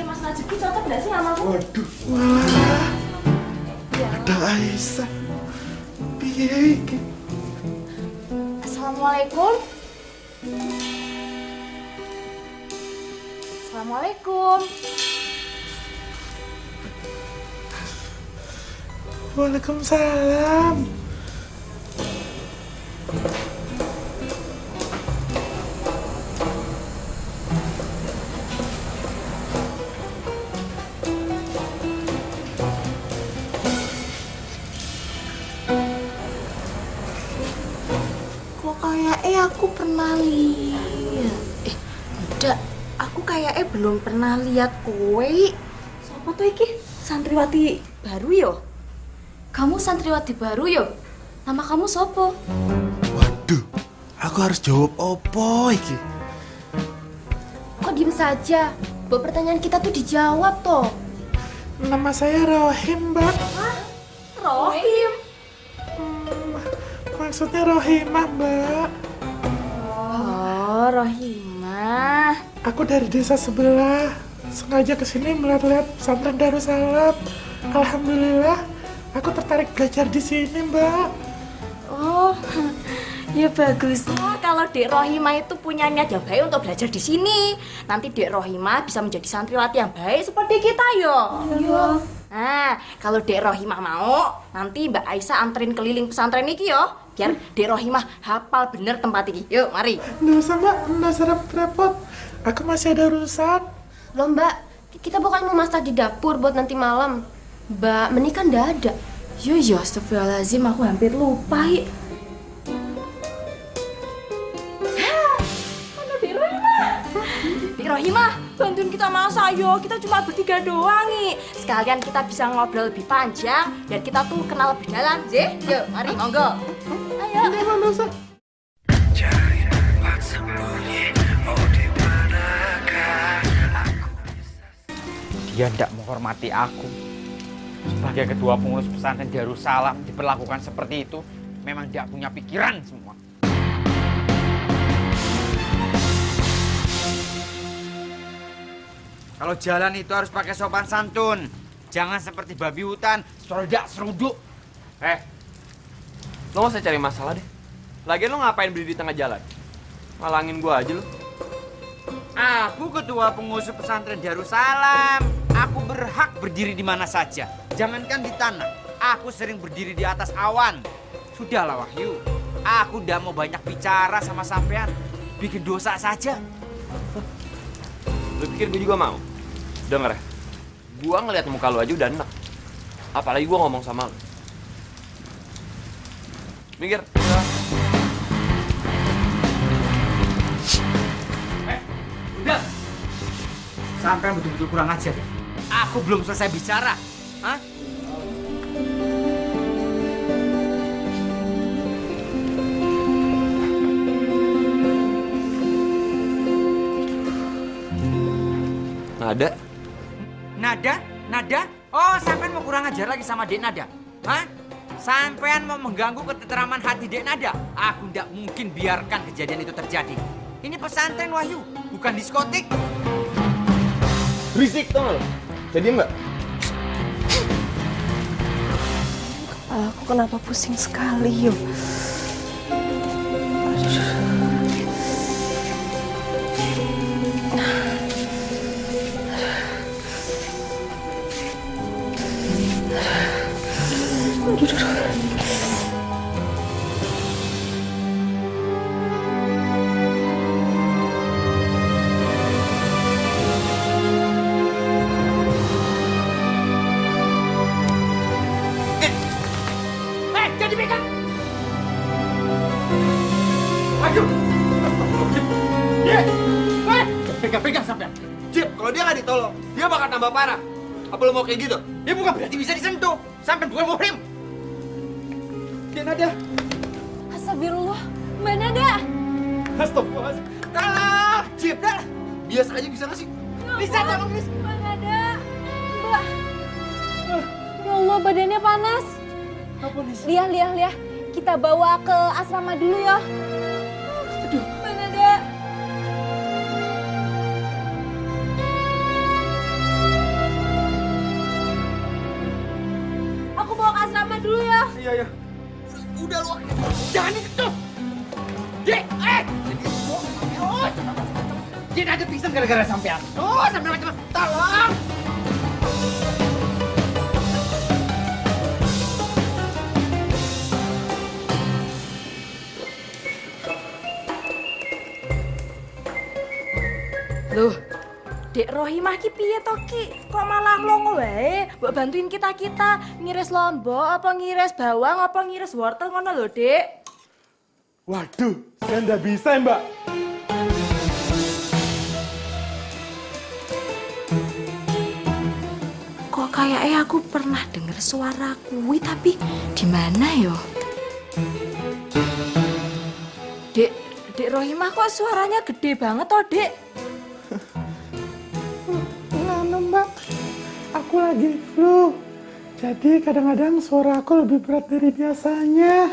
Mas Najib cocok nggak sih sama aku? Waduh, wah. Ada Aisyah. Piye iki? Assalamualaikum. Assalamualaikum. Waalaikumsalam. Kok kayaknya aku pernah lihat. Enggak, aku kayaknya belum pernah lihat kowe. Siapa tuh iki? Santriwati baru yo? Kamu santriwati baru yo? Nama kamu sopo? Waduh, aku harus jawab opo iki? Kok diem saja? Buat pertanyaan kita tuh dijawab toh. Nama saya Rohim, Mbak. Hah? Rohim? Maksudnya Rohimah, Mbak. Oh, Rohimah. Aku dari desa sebelah. Sengaja kesini melihat-lihat pesantren Darussalam. Alhamdulillah, aku tertarik belajar di sini, Mbak. Oh, ya bagus. Kalau Dek Rohimah itu punya niat yang baik untuk belajar di sini. Nanti Dek Rohimah bisa menjadi santriwati yang baik seperti kita, yo. Iya. Nah, kalau Dek Rohimah mau, nanti Mbak Aisyah anterin keliling pesantren iki yo, biar Dek Rohimah hafal bener tempat iki. Yuk, mari. Nggak usah Mbak, nggak usah repot-repot. Aku masih ada urusan. Loh Mbak, kita bukan mau masak di dapur buat nanti malam. Mbak Meni kan nggak ada. Yo, astagfirullahaladzim, aku hampir lupa. Rohimah, bantuin kita masak yo. Kita cuma bertiga doang nih. Sekalian kita bisa ngobrol lebih panjang dan kita tuh kenal lebih dalam, Zeh. Yuk, mari monggo. Ayo. Cari tempat sembunyi, oh di manakah aku? Dia tidak menghormati aku. Sebagai ketua pengurus pesantren Darussalam diperlakukan seperti itu, memang tidak punya pikiran semua. Kalau jalan itu harus pakai sopan santun. Jangan seperti babi hutan, serodak seruduk. Lo gak usah cari masalah deh. Lagian lo ngapain berdiri di tengah jalan? Ngalangin gua aja lo. Aku ketua pengurus pesantren Darussalam. Aku berhak berdiri di mana saja. Jangankan di tanah, aku sering berdiri di atas awan. Sudahlah Wahyu, aku udah mau banyak bicara sama sampean. Bikin dosa saja. Lo pikir gue juga mau? Denger ya, gua ngeliat muka lo aja udah enak. Apalagi gua ngomong sama lo. Minggir. Udah. Sampai betul-betul kurang ajar ya. Aku belum selesai bicara. Hah? Nada? Nada? Oh, sampean mau kurang ajar lagi sama Dek Nada? Hah? Sampean mau mengganggu ketenteraman hati Dek Nada? Aku tidak mungkin biarkan kejadian itu terjadi. Ini pesantren Wahyu, bukan diskotik. Berisik tau gak lo? Jadi mbak? Aku kenapa pusing sekali yo? Jadi pegang. Aduh. Pegang sampean. Cip, kalau dia nggak ditolong, dia bakal tambah parah. Apa lo mau kayak gitu? Ya bukan berarti bisa disentuh. Sampean bukan muhrim. Dek Nada. Astagfirullah, Mbak Nada. Astagfirullahaladzim. Kalah. Cip, dah. Biasa aja bisa nggak sih? Bisa dong, Mbak Nada. Mbak. Ya Allah, badannya panas. Liah. Kita bawa ke asrama dulu ya. Aduh. Mbak Nada. Aku bawa ke asrama dulu ya. Iya. Udah lu. Jangan disentuh. Dek, Dek Nada pingsan gara-gara sampean. Oh, sampean macam tolong. Loh, Dek Rohimah ki piye to ki? Kok malah longo wae? Mbok bantuin kita ngiris lombok apa ngiris bawang apa ngiris wortel ngono lho, Dek. Waduh, saya nggak bisa Mbak. Kok kayaknya aku pernah dengar suara kuwi, tapi di mana yo? Dek Rohimah kok suaranya gede banget toh, Dek? Mbak, aku lagi flu. Jadi kadang-kadang suara aku lebih berat dari biasanya.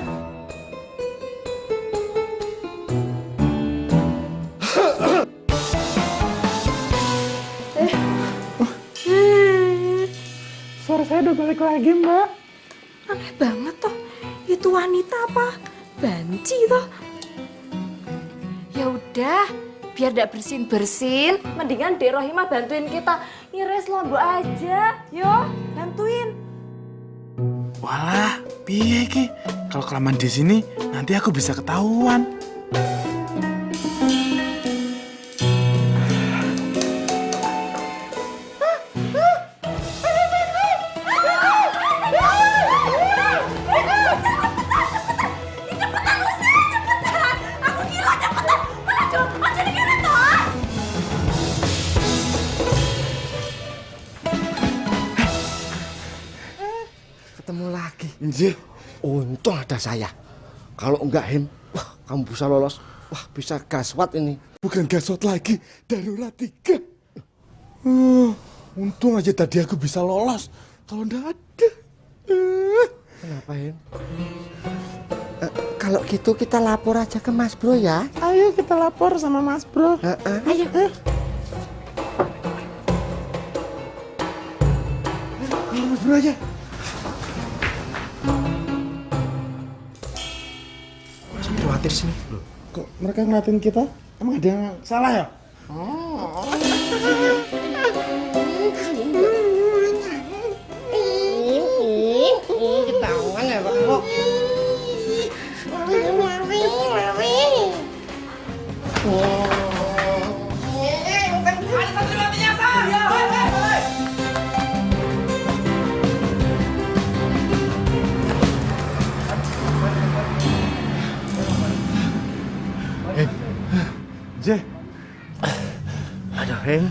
Suara saya udah balik lagi, Mbak. Aneh banget toh. Itu wanita apa? Banci toh. Ya udah, biar ndak bersin-bersin, mendingan Dek Rohimah bantuin kita Ires lombok aja, yo bantuin. Walah, piye iki? Kalau kelamaan di sini, nanti aku bisa ketahuan. Ketemu lagi. Nggih. Untung ada saya. Kalau enggak Hem, wah kamu bisa lolos. Wah bisa gaswat ini. Bukan gaswat lagi, darurat 3. Untung aja tadi aku bisa lolos. Kalau enggak ada. Kenapa Hem? Kalau gitu kita lapor aja ke Mas Bro ya. Ayo kita lapor sama Mas Bro. Ayo. Mas Bro aja. Khawatir sini. Kok mereka ngeliatin kita? Emang ada yang salah ya? Ketahuan ya kok. Je. Aduh, Hem.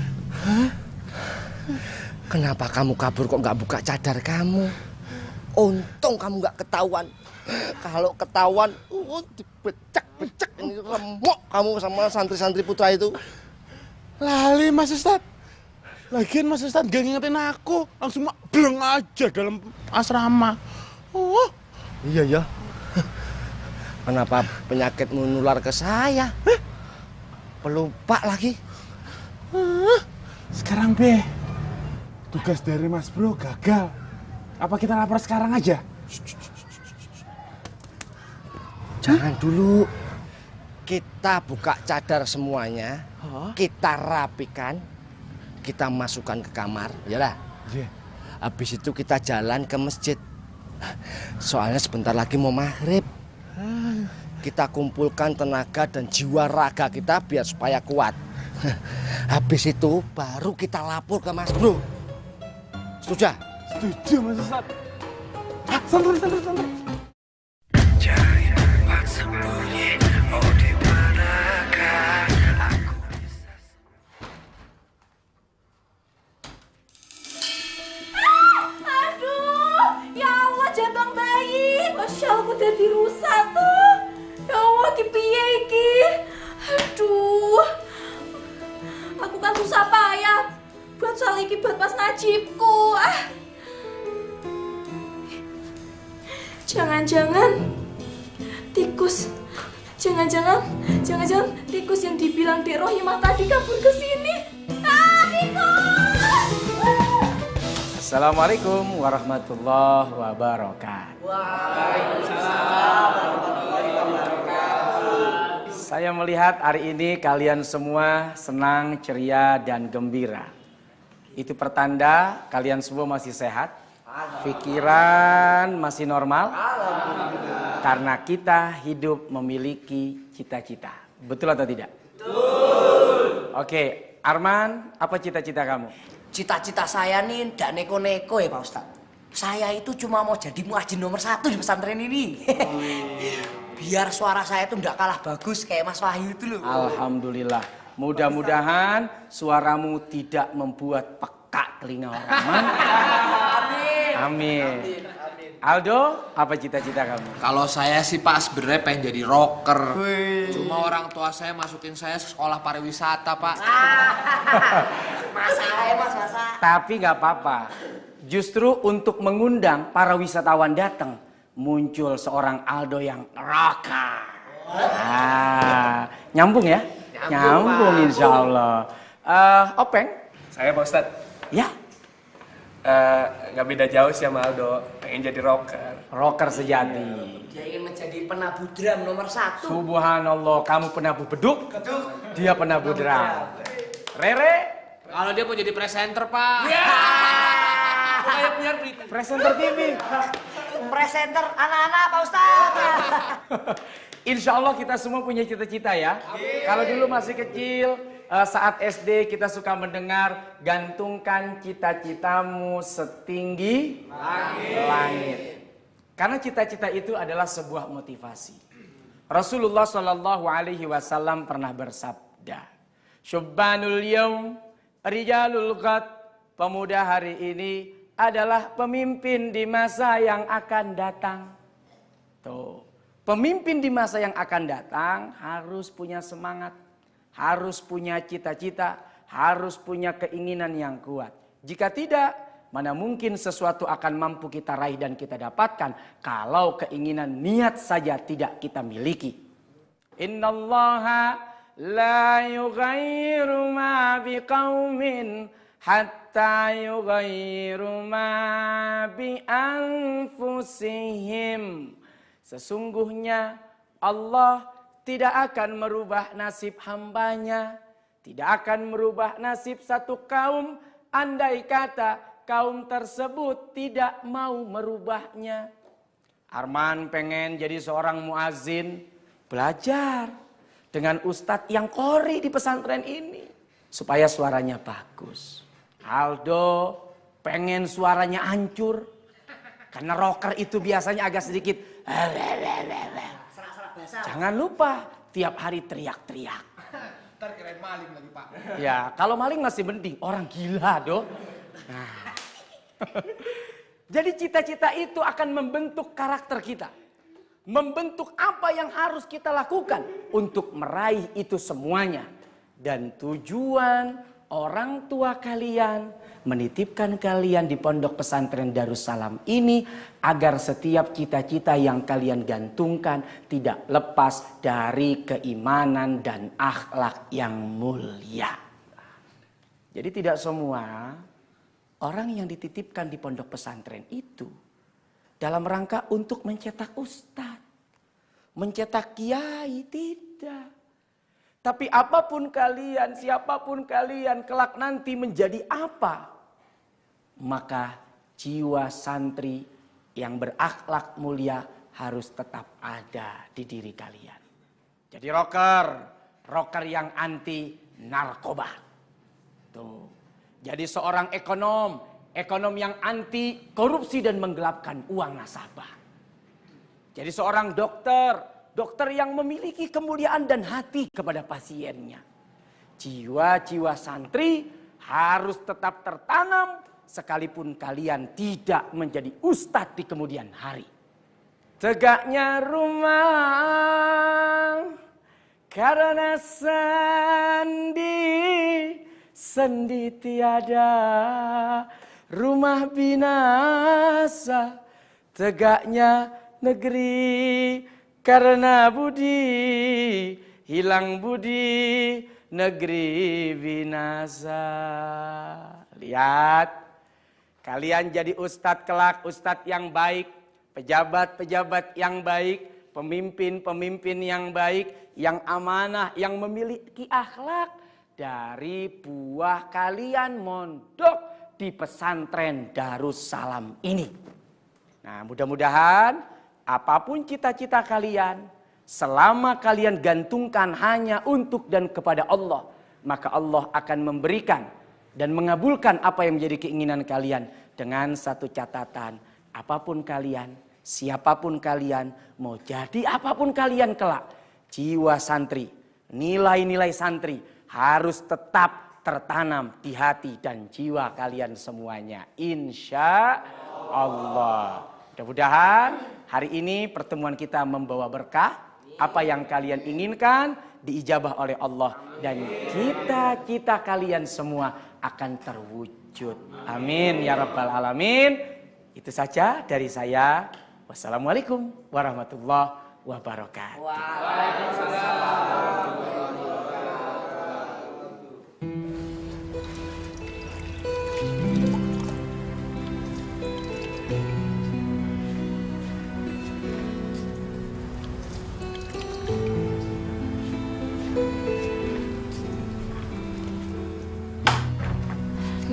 Kenapa kamu kabur kok nggak buka cadar kamu? Untung kamu nggak ketahuan. Kalau ketahuan, dibecek-becek ini remuk kamu sama santri-santri putra itu. Lali Mas Ustadz. Lagian Mas Ustadz gak ngingetin aku. Langsung bleng aja dalam asrama. Oh. Iya ya. Kenapa penyakit menular ke saya? Pelupa lagi. Sekarang Be, tugas dari Mas Bro gagal. Apa kita lapor sekarang aja? Jangan dulu. Kita buka cadar semuanya. Kita rapikan. Kita masukkan ke kamar. Yalah. Habis itu kita jalan ke masjid. Soalnya sebentar lagi mau maghrib. Kita kumpulkan tenaga dan jiwa raga kita biar supaya kuat. Habis itu baru kita lapor ke Mas Bro. Setuju? Setuju Mas Ustadz. Santri. Cari tempat sembunyi, oh di manakah aku bisa. Aduh, ya Allah jabang bayi. Masya Allah udah dirusak tuh. Ya Allah, ki piye iki? Aduh. Aku kan susah payah buat soal iki buat pas najibku. Jangan-jangan tikus. Jangan-jangan tikus yang dibilang Dek Rohimah tadi kabur ke sini. Tikus! Assalamualaikum warahmatullahi wabarakatuh. Waalaikumsalam warahmatullahi wabarakatuh. Saya melihat hari ini kalian semua senang, ceria, dan gembira. Itu pertanda kalian semua masih sehat. Pikiran masih normal. Karena kita hidup memiliki cita-cita. Betul atau tidak? Betul. Oke, Arman, apa cita-cita kamu? Cita-cita saya nih ndak neko-neko ya Pak Ustadz. Saya itu cuma mau jadi muadzin nomor 1 di pesantren ini. Biar suara saya tuh ndak kalah bagus kayak Mas Wahyu itu loh. Alhamdulillah. Mudah-mudahan suaramu tidak membuat peka telinga orang. Amin. Aldo, apa cita-cita kamu? Kalau saya sih Pak sebenarnya pengen jadi rocker. Cuma orang tua saya masukin saya sekolah pariwisata Pak. Masa ya Mas, masa. Tapi nggak apa-apa. Justru untuk mengundang para wisatawan datang, muncul seorang Aldo yang rocker. Nyambung ya? Nyambung insya Allah. Openg? Saya Pak Ustadz. Ya? Nggak beda jauh sih sama Aldo, pengen jadi rocker. Rocker sejati. Dia ingin menjadi penabuh drum nomor 1. Subhanallah, kamu penabuh beduk, dia penabuh drum. Rere? Kalau dia mau jadi presenter, Pak. Kayak punya berita. Presenter TV. Presenter anak-anak Pak Ustadz. Insya Allah kita semua punya cita-cita ya. Kalau dulu masih kecil, saat SD kita suka mendengar gantungkan cita-citamu setinggi langit. Karena cita-cita itu adalah sebuah motivasi. Rasulullah Shallallahu Alaihi Wasallam pernah bersabda, Syubbanul yaum, rijalul ghad. Pemuda hari ini adalah pemimpin di masa yang akan datang. Tuh. Pemimpin di masa yang akan datang harus punya semangat, harus punya cita-cita, harus punya keinginan yang kuat. Jika tidak, mana mungkin sesuatu akan mampu kita raih dan kita dapatkan kalau keinginan niat saja tidak kita miliki. Innallaha la yughayyiru ma biqaumin hatta yughayyiru ma bi anfusihim. Sesungguhnya Allah tidak akan merubah nasib hambanya, tidak akan merubah nasib satu kaum andai kata kaum tersebut tidak mau merubahnya. Arman pengen jadi seorang muazin, belajar dengan ustadz yang qori di pesantren ini supaya suaranya bagus. Aldo pengen suaranya hancur karena rocker itu biasanya agak sedikit. Jangan lupa tiap hari teriak-teriak. Ntar kirain maling lagi, Pak. Ya, kalau maling masih mending, orang gila, Do. Nah. Jadi cita-cita itu akan membentuk karakter kita. Membentuk apa yang harus kita lakukan untuk meraih itu semuanya. Dan tujuan orang tua kalian menitipkan kalian di pondok pesantren Darussalam ini agar setiap cita-cita yang kalian gantungkan tidak lepas dari keimanan dan akhlak yang mulia. Jadi tidak semua orang yang dititipkan di pondok pesantren itu dalam rangka untuk mencetak ustadz, mencetak kiai, tidak. Tapi apapun kalian, siapapun kalian kelak nanti menjadi apa, maka jiwa santri yang berakhlak mulia harus tetap ada di diri kalian. Jadi rocker yang anti narkoba. Tuh. Jadi seorang ekonom yang anti korupsi dan menggelapkan uang nasabah. Jadi seorang dokter yang memiliki kemuliaan dan hati kepada pasiennya. Jiwa-jiwa santri harus tetap tertanam sekalipun kalian tidak menjadi ustadz di kemudian hari. Tegaknya rumah karena sendi tiada, rumah binasa. Tegaknya negeri karena budi, hilang budi, negeri binasa. Lihat, kalian jadi ustadz kelak, ustadz yang baik, pejabat-pejabat yang baik, pemimpin-pemimpin yang baik, yang amanah, yang memiliki akhlak. Dari buah kalian mondok di pesantren Darussalam ini. Nah, mudah-mudahan apapun cita-cita kalian, selama kalian gantungkan hanya untuk dan kepada Allah, maka Allah akan memberikan dan mengabulkan apa yang menjadi keinginan kalian dengan satu catatan. Apapun kalian, siapapun kalian, mau jadi apapun kalian kelak, jiwa santri, nilai-nilai santri harus tetap tertanam di hati dan jiwa kalian semuanya. Insya Allah. Mudah-mudahan hari ini pertemuan kita membawa berkah. Apa yang kalian inginkan diijabah oleh Allah. Dan cita-cita kalian semua akan terwujud. Amin ya rabbal alamin. Itu saja dari saya. Wassalamualaikum warahmatullahi wabarakatuh. Waalaikumsalam.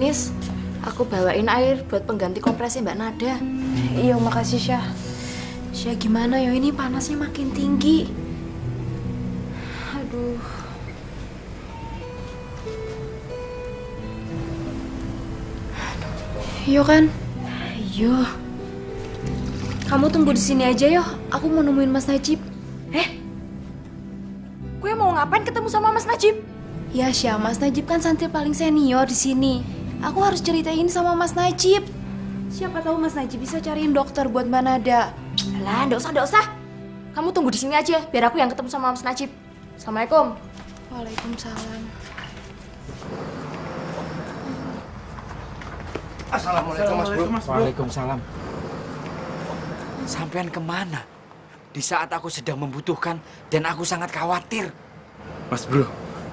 Nis, aku bawain air buat pengganti kompresnya Mbak Nada. Iya, makasih Syah. Syah gimana ya, ini panasnya makin tinggi. Aduh. Iya kan? Iya. Kamu tunggu di sini aja yo. Aku mau nemuin Mas Najib. Gue mau ngapain ketemu sama Mas Najib? Ya Syah, Mas Najib kan santri paling senior di sini. Aku harus ceritain sama Mas Najib. Siapa tahu Mas Najib bisa cariin dokter buat Mbak Nada. Lah, nggak usah. Kamu tunggu di sini aja, biar aku yang ketemu sama Mas Najib. Assalamualaikum. Waalaikumsalam. Assalamualaikum Mas Bro. Waalaikumsalam. Sampean kemana? Di saat aku sedang membutuhkan dan aku sangat khawatir. Mas Bro,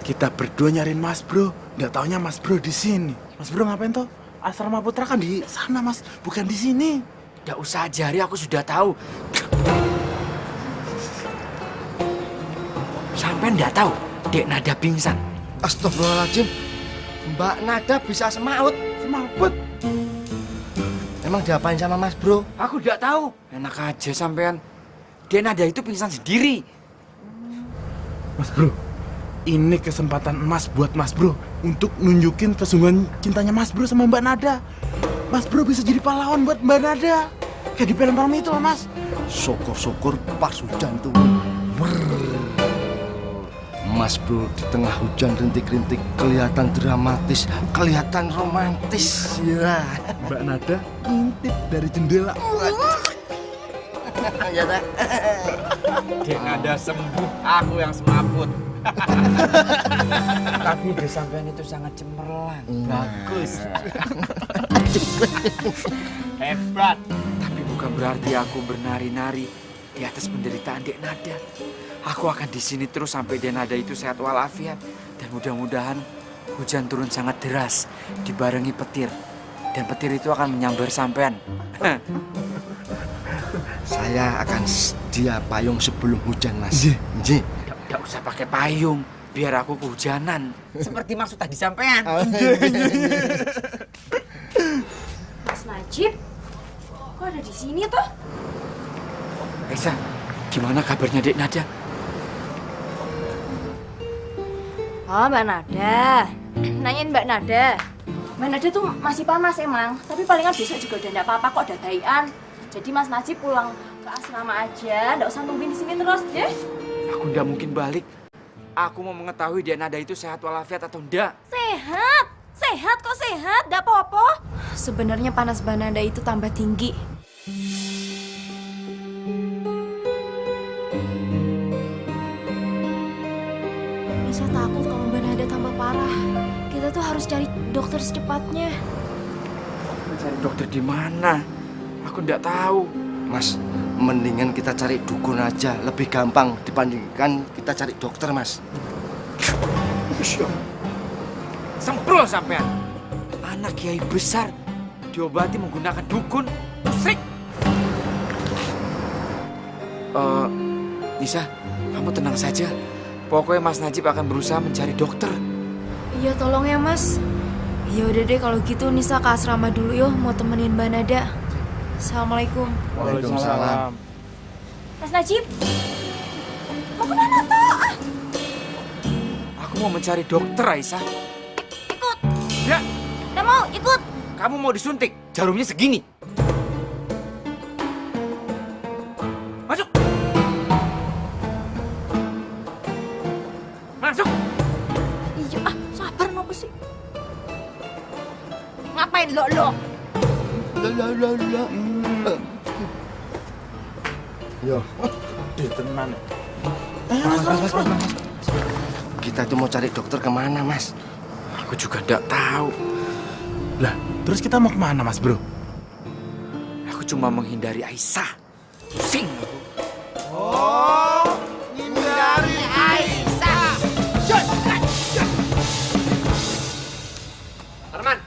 kita berdua nyariin Mas Bro. Nggak taunya Mas Bro di sini. Mas Bro ngapain toh? Asrama Putra kan di sana Mas, bukan di sini. Nggak usah ajari, aku sudah tahu. Sampean nggak tahu, Dek Nada pingsan. Astagfirullahaladzim, Mbak Nada bisa semaut. Semaut? Emang diapain sama Mas Bro? Aku nggak tahu. Enak aja sampean. Dek Nada itu pingsan sendiri. Mas Bro, ini kesempatan emas buat Mas Bro untuk nunjukin kesungguhan cintanya Mas Bro sama Mbak Nada. Mas Bro bisa jadi pahlawan buat Mbak Nada. Kayak di film-film itu loh Mas. Syukur-syukur pas hujan turun. Mas Bro di tengah hujan rintik-rintik kelihatan dramatis, kelihatan romantis. Ya. Mbak Nada ngintip dari jendela. Ya dah. Dek Nada sembuh, aku yang semaput. Tapi ide sampean itu sangat cemerlang. Bagus. Hebat. Tapi bukan berarti aku bernari-nari di atas penderitaan Dek Nada. Aku akan di sini terus sampai Dek Nada itu sehat walafiat, dan mudah-mudahan hujan turun sangat deras dibarengi petir, dan petir itu akan menyambar sampean. Saya akan sedia payung sebelum hujan, Mas. Nggih. Nggak usah pakai payung, biar aku kehujanan. Seperti maksud tadi sampean. Mas Najib, kok ada di sini toh? Aisyah, gimana kabarnya Dek Nada? Oh, Mbak Nada. Nanyain Mbak Nada. Mbak Nada tuh masih panas emang, tapi palingan besok juga udah nggak apa-apa kok, udah baikan. Jadi Mas Najib pulang ke asrama aja, nggak usah nungguin di sini terus, ya? Aku nggak mungkin balik. Aku mau mengetahui Dek Nada itu sehat walafiat atau enggak. Sehat kok sehat, nggak apa-apa. Sebenarnya panas Mbak Nada itu tambah tinggi. Nisa takut kalau Mbak Nada tambah parah. Kita tuh harus cari dokter secepatnya. Cari dokter di mana? Aku nggak tahu. Mas, mendingan kita cari dukun aja, lebih gampang dibandingkan kita cari dokter, Mas. Semprol sampean. Anak kiai besar diobati menggunakan dukun. Musrik. Nisa, kamu tenang saja. Pokoknya Mas Najib akan berusaha mencari dokter. Iya, tolong ya, Mas. Ya udah deh kalau gitu Nisa ke asrama dulu yo, mau temenin Mbak Nada. Assalamualaikum. Waalaikumsalam. Mas Najib, mau kemana toh? Aku mau mencari dokter, Aisyah. Ikut. Ya. Udah mau ikut. Kamu mau disuntik, jarumnya segini. Masuk. Masuk. Iya, sabar nopo sih? Ngapain lo? Yo, tenan. Mas. Kita tuh mau cari dokter kemana, Mas? Aku juga nggak tahu. Lah, terus kita mau kemana, Mas Bro? Aku cuma menghindari Aisyah. Pusing aku. Oh, hindari Aisyah. Arman.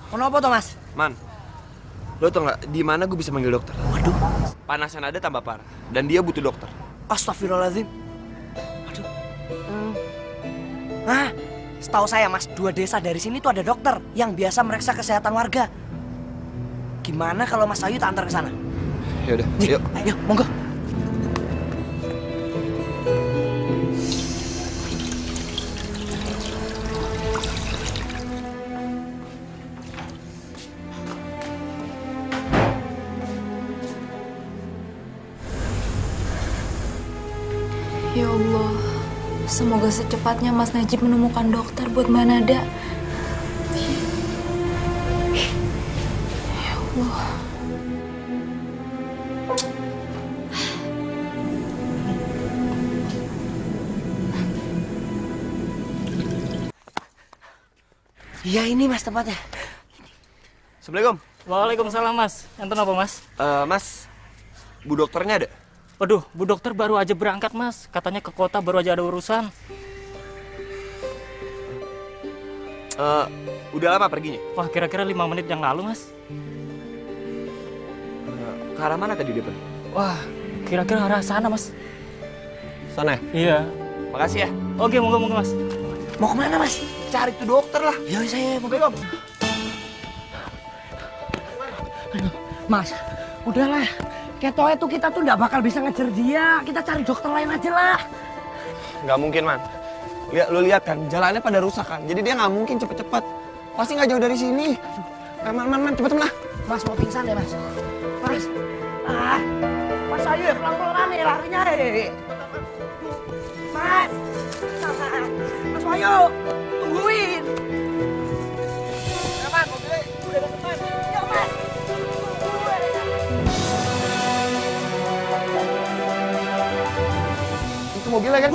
Kenapa tuh, Mas? Man, lo tau nggak di mana gue bisa manggil dokter? Waduh. Panasnya Nada tambah parah dan dia butuh dokter. Astagfirullahaladzim. Hah? Setahu saya Mas, 2 desa dari sini tuh ada dokter yang biasa meriksa kesehatan warga. Gimana kalau Mas Ayu tak antar ke sana? Yaudah, yuk. Ayo, monggo. Ya Allah, semoga secepatnya Mas Najib menemukan dokter buat Mbak Nada. Ya Allah. Iya ini Mas tempatnya. Assalamualaikum. Waalaikumsalam Mas. Enten apa Mas? Mas, Bu dokternya ada? Waduh, Bu dokter baru aja berangkat Mas. Katanya ke kota baru aja ada urusan. Udah lama perginya? Wah, kira-kira 5 menit yang lalu Mas. Ke arah mana tadi depan? Wah, kira-kira arah sana Mas. Sana ya? Iya. Makasih ya. Oke, monggo Mas. Mau kemana Mas? Cari tuh dokter lah. Ya saya mau. Mas, udahlah. Ketoknya tuh kita tuh nggak bakal bisa ngejar dia. Kita cari dokter lain aja lah. Nggak mungkin, Man. Lu lihat kan, jalannya pada rusak kan. Jadi dia nggak mungkin cepet-cepet. Pasti nggak jauh dari sini. Man, cepet lah. Mas mau pingsan ya Mas. Mas, Mas Ayu ya pelan-pelan nih larinya Mas, Mas Ayu, tungguin. Ya, Man, mobilnya udah deket, Man. Ya, Mas. Itu mobilnya kan?